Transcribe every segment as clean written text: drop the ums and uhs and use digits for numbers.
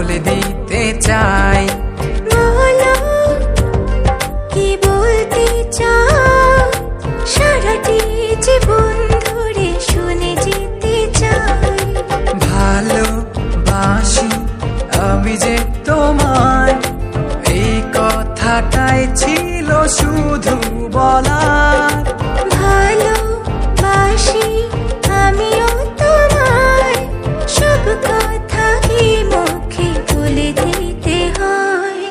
বলে দিতে চাই। বলো কি বলতে চাও, সারাটি জীবন ধরে শুনে যেতে চাই। ভালোবাসি আমি যে তোমায়, এই কথাটাই ছিল শুধু বলার। ভালোবাসি আমিও তোমায়, সব কথা কি মুখে বলে দিতে হয়?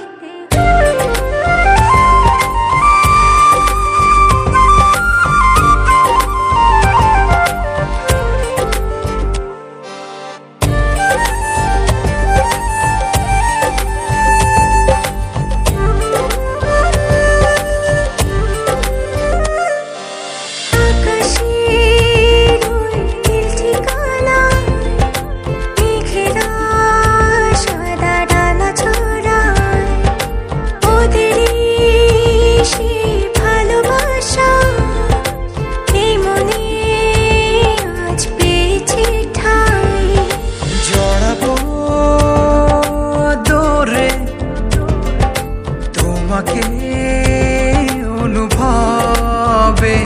তোমাকে অনুভবে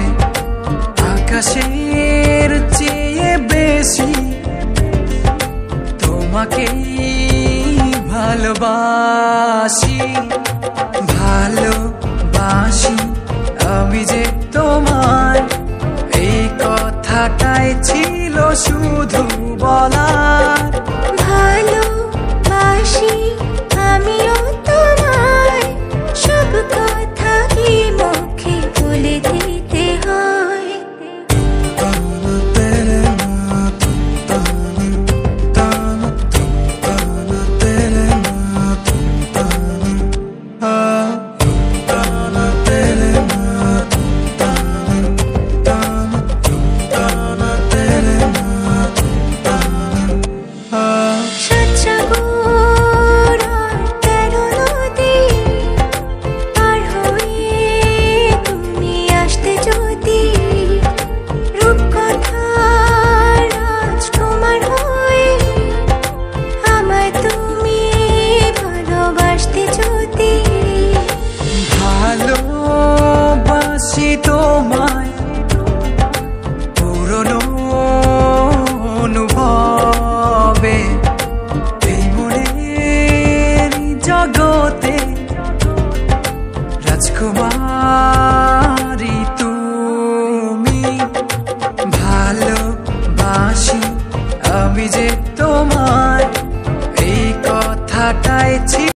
আকাশের চেয়ে বেশি তোমাকে ভালোবাসি। ভালোবাসি আমি যে তোমায়, এই কথাটাই ছিল শুধু বলার। ভালোবাসি আমিও তোমায়, সব কথা কি মুখে বলে দিতে হয়? ভালোবাসি তোমায় পুরনো অনুভবে, এই মনের জগতে রাজকুমারী তুমি। ভালোবাসি আমি যে তোমায়, এই কথাটাই ছিল